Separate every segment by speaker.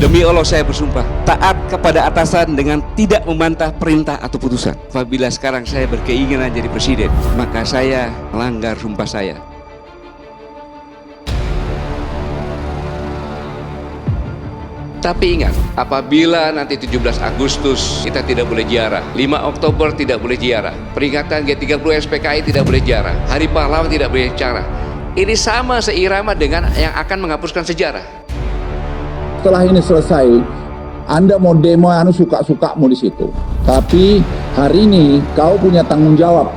Speaker 1: Demi Allah saya bersumpah taat kepada atasan dengan tidak membantah perintah atau putusan. Apabila sekarang saya berkeinginan jadi presiden, maka saya melanggar sumpah saya. Tapi ingat, apabila nanti 17 Agustus kita tidak boleh ziarah, 5 Oktober tidak boleh ziarah, peringatan G30 SPKI tidak boleh ziarah, Hari Pahlawan tidak boleh ziarah. Ini sama seirama dengan yang akan menghapuskan sejarah.
Speaker 2: Setelah ini selesai, Anda mau demo suka-sukamu di situ. Tapi hari ini kau punya tanggung jawab.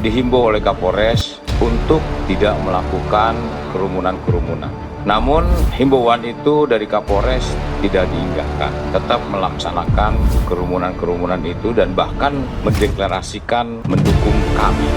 Speaker 3: Dihimbau oleh Kapolres untuk tidak melakukan kerumunan-kerumunan. Namun himbauan itu dari Kapolres tidak diindahkan, tetap melaksanakan kerumunan-kerumunan itu dan bahkan mendeklarasikan mendukung kami.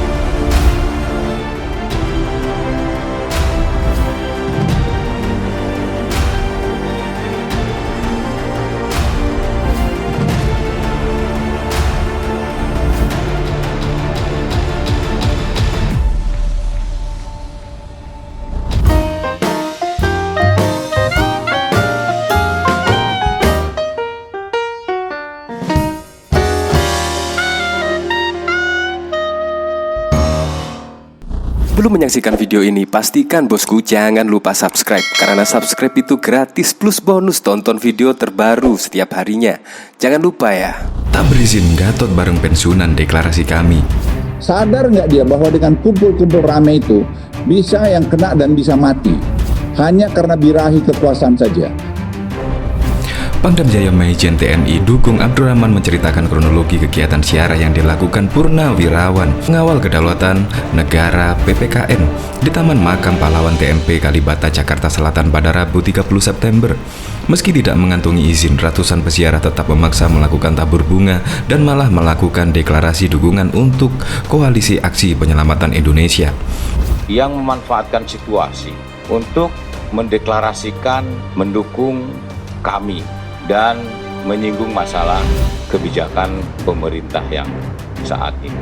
Speaker 4: Belum menyaksikan video ini, pastikan bosku jangan lupa subscribe. Karena subscribe itu gratis plus bonus tonton video terbaru setiap harinya. Jangan lupa ya.
Speaker 5: Tak berizin Gatot bareng pensiunan deklarasi kami.
Speaker 2: Sadar nggak dia bahwa dengan kumpul-kumpul rame itu bisa yang kena dan bisa mati hanya karena birahi kekuasaan saja.
Speaker 5: Pangdam Jaya Maijen TNI Dukung Abdurrahman menceritakan kronologi kegiatan ziarah yang dilakukan Purnawirawan Pengawal Kedaulatan Negara PPKN di Taman Makam Pahlawan TMP Kalibata, Jakarta Selatan pada Rabu 30 September. Meski tidak mengantongi izin, ratusan peziarah tetap memaksa melakukan tabur bunga dan malah melakukan deklarasi dukungan untuk Koalisi Aksi Penyelamatan Indonesia
Speaker 3: Yang memanfaatkan situasi untuk mendeklarasikan mendukung kami dan menyinggung masalah kebijakan pemerintah yang saat ini.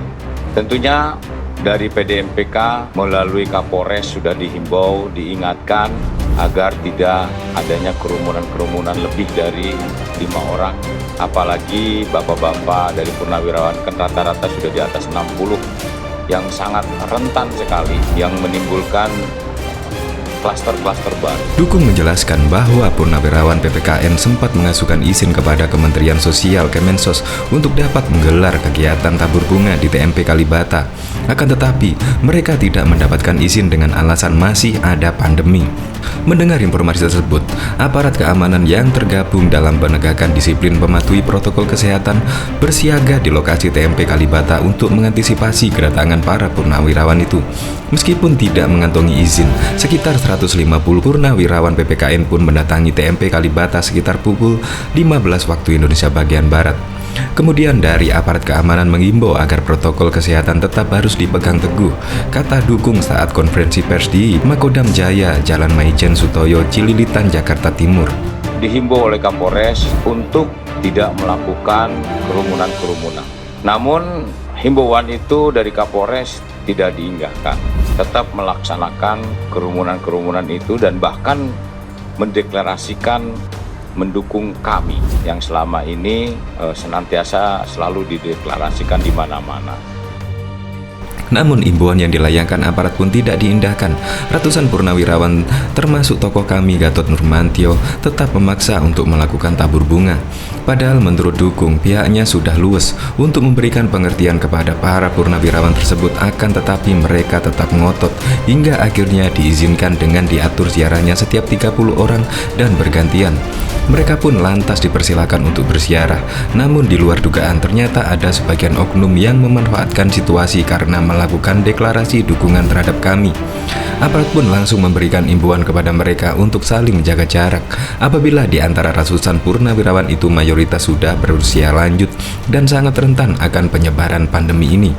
Speaker 3: Tentunya dari PDMPK melalui Kapolres sudah dihimbau, diingatkan agar tidak adanya kerumunan-kerumunan lebih dari 5 orang. Apalagi bapak-bapak dari Purnawirawan kan rata-rata sudah di atas 60 yang sangat rentan sekali, yang menimbulkan klaster-klaster baru.
Speaker 5: Dukung menjelaskan bahwa Purnawirawan PPKN sempat mengajukan izin kepada Kementerian Sosial Kemensos untuk dapat menggelar kegiatan tabur bunga di TMP Kalibata. Akan tetapi, mereka tidak mendapatkan izin dengan alasan masih ada pandemi. Mendengar informasi tersebut, aparat keamanan yang tergabung dalam penegakan disiplin mematuhi protokol kesehatan bersiaga di lokasi TMP Kalibata untuk mengantisipasi kedatangan para purnawirawan itu. Meskipun tidak mengantongi izin, sekitar 150 purnawirawan PPKN pun mendatangi TMP Kalibata sekitar pukul 15 waktu Indonesia bagian Barat. Kemudian dari aparat keamanan mengimbau agar protokol kesehatan tetap harus dipegang teguh, kata Dukung saat konferensi pers di Makodam Jaya, Jalan Maijen Sutoyo, Cililitan, Jakarta Timur.
Speaker 3: Dihimbau oleh Kapolres untuk tidak melakukan kerumunan-kerumunan. Namun himbauan itu dari Kapolres tidak diindahkan, tetap melaksanakan kerumunan-kerumunan itu dan bahkan mendeklarasikan mendukung kami yang selama ini senantiasa selalu dideklarasikan di mana-mana.
Speaker 5: Namun imbauan yang dilayangkan aparat pun tidak diindahkan. Ratusan purnawirawan termasuk tokoh kami Gatot Nurmantio tetap memaksa untuk melakukan tabur bunga. Padahal menurut Dukung pihaknya sudah luwes untuk memberikan pengertian kepada para purnawirawan tersebut, akan tetapi mereka tetap ngotot hingga akhirnya diizinkan dengan diatur ziarahnya setiap 30 orang dan bergantian. Mereka pun lantas dipersilakan untuk berziarah. Namun di luar dugaan ternyata ada sebagian oknum yang memanfaatkan situasi karena melakukan deklarasi dukungan terhadap kami. Aparat pun langsung memberikan imbauan kepada mereka untuk saling menjaga jarak. Apabila di antara ratusan purnawirawan itu mayoritas sudah berusia lanjut dan sangat rentan akan penyebaran pandemi ini.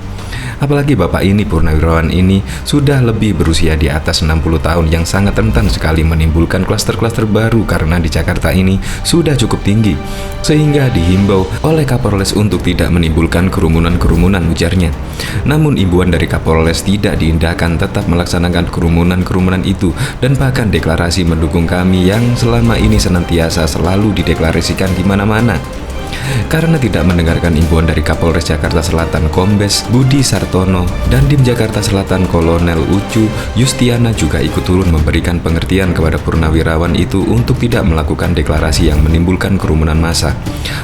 Speaker 5: Apalagi bapak ini, Purnawirawan ini, sudah lebih berusia di atas 60 tahun yang sangat rentan sekali menimbulkan klaster-klaster baru karena di Jakarta ini sudah cukup tinggi. Sehingga dihimbau oleh Kapolres untuk tidak menimbulkan kerumunan-kerumunan, ujarnya. Namun imbauan dari Kapolres tidak diindahkan, tetap melaksanakan kerumunan-kerumunan itu dan bahkan deklarasi mendukung kami yang selama ini senantiasa selalu dideklarasikan di mana-mana. Karena tidak mendengarkan imbauan dari Kapolres Jakarta Selatan Kombes Budi Sartono dan Dim Jakarta Selatan Kolonel Ucu Yustiana juga ikut turun memberikan pengertian kepada purnawirawan itu untuk tidak melakukan deklarasi yang menimbulkan kerumunan massa.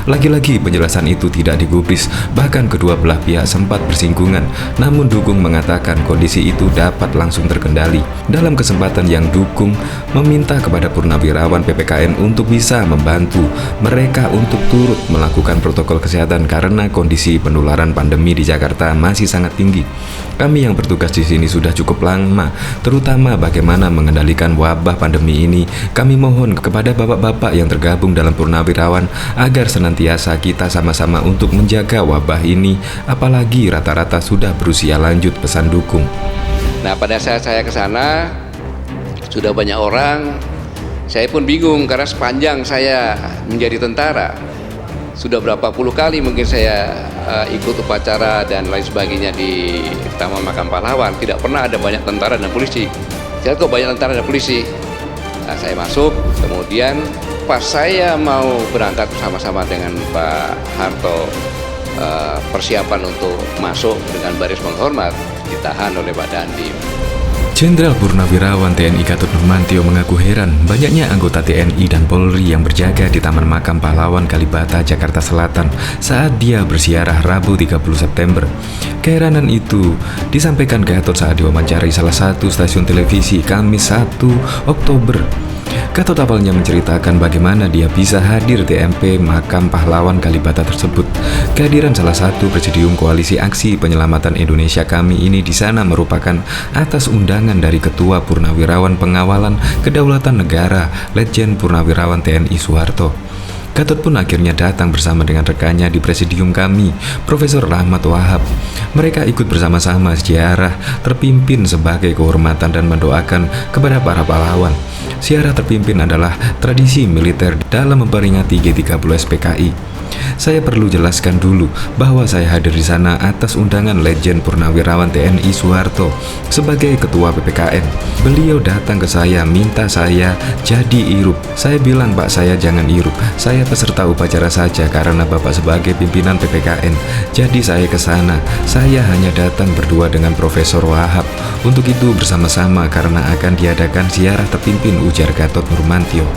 Speaker 5: Lagi-lagi penjelasan itu tidak digubris, bahkan kedua belah pihak sempat bersinggungan, namun Dukung mengatakan kondisi itu dapat langsung terkendali. Dalam kesempatan yang Dukung meminta kepada purnawirawan PPKN untuk bisa membantu mereka untuk turut melakukan protokol kesehatan karena kondisi penularan pandemi di Jakarta masih sangat tinggi. Kami yang bertugas di sini sudah cukup lama, terutama bagaimana mengendalikan wabah pandemi ini. Kami mohon kepada bapak-bapak yang tergabung dalam purnawirawan agar senantiasa kita sama-sama untuk menjaga wabah ini, apalagi rata-rata sudah berusia lanjut, pesan Dukung.
Speaker 1: Nah, pada saat saya ke sana sudah banyak orang, saya pun bingung karena sepanjang saya menjadi tentara sudah berapa puluh kali mungkin saya ikut upacara dan lain sebagainya di Taman Makam Pahlawan, tidak pernah ada banyak tentara dan polisi. Saya kok banyak tentara dan polisi. Nah, saya masuk, kemudian pas saya mau berangkat bersama-sama dengan Pak Harto, persiapan untuk masuk dengan baris menghormat, ditahan oleh Pak Dandim.
Speaker 5: Jenderal Purnawirawan TNI Gatot Nurmantio mengaku heran banyaknya anggota TNI dan Polri yang berjaga di Taman Makam Pahlawan Kalibata, Jakarta Selatan saat dia berziarah Rabu 30 September. Keheranan itu disampaikan Gatot saat diwawancarai salah satu stasiun televisi Kamis 1 Oktober. Gatot awalnya menceritakan bagaimana dia bisa hadir TMP Makam Pahlawan Kalibata tersebut. Kehadiran salah satu presidium Koalisi Aksi Penyelamatan Indonesia kami ini di sana merupakan atas undangan dari Ketua Purnawirawan Pengawalan Kedaulatan Negara Letjen Purnawirawan TNI Soeharto. Gatot pun akhirnya datang bersama dengan rekannya di presidium kami, Profesor Rahmat Wahab. Mereka ikut bersama-sama ziarah terpimpin sebagai kehormatan dan mendoakan kepada para pahlawan. Ziarah terpimpin adalah tradisi militer dalam memperingati G30 SPKI. Saya perlu jelaskan dulu bahwa saya hadir di sana atas undangan Letjen Purnawirawan TNI Soeharto sebagai Ketua PPKN. Beliau datang ke saya minta saya jadi irup. Saya bilang, Pak, saya jangan irup, saya peserta upacara saja karena Bapak sebagai pimpinan PPKN. Jadi saya ke sana. Saya hanya datang berdua dengan Profesor Wahab. Untuk itu bersama-sama karena akan diadakan ziarah terpimpin, ujar Gatot Nurmantio.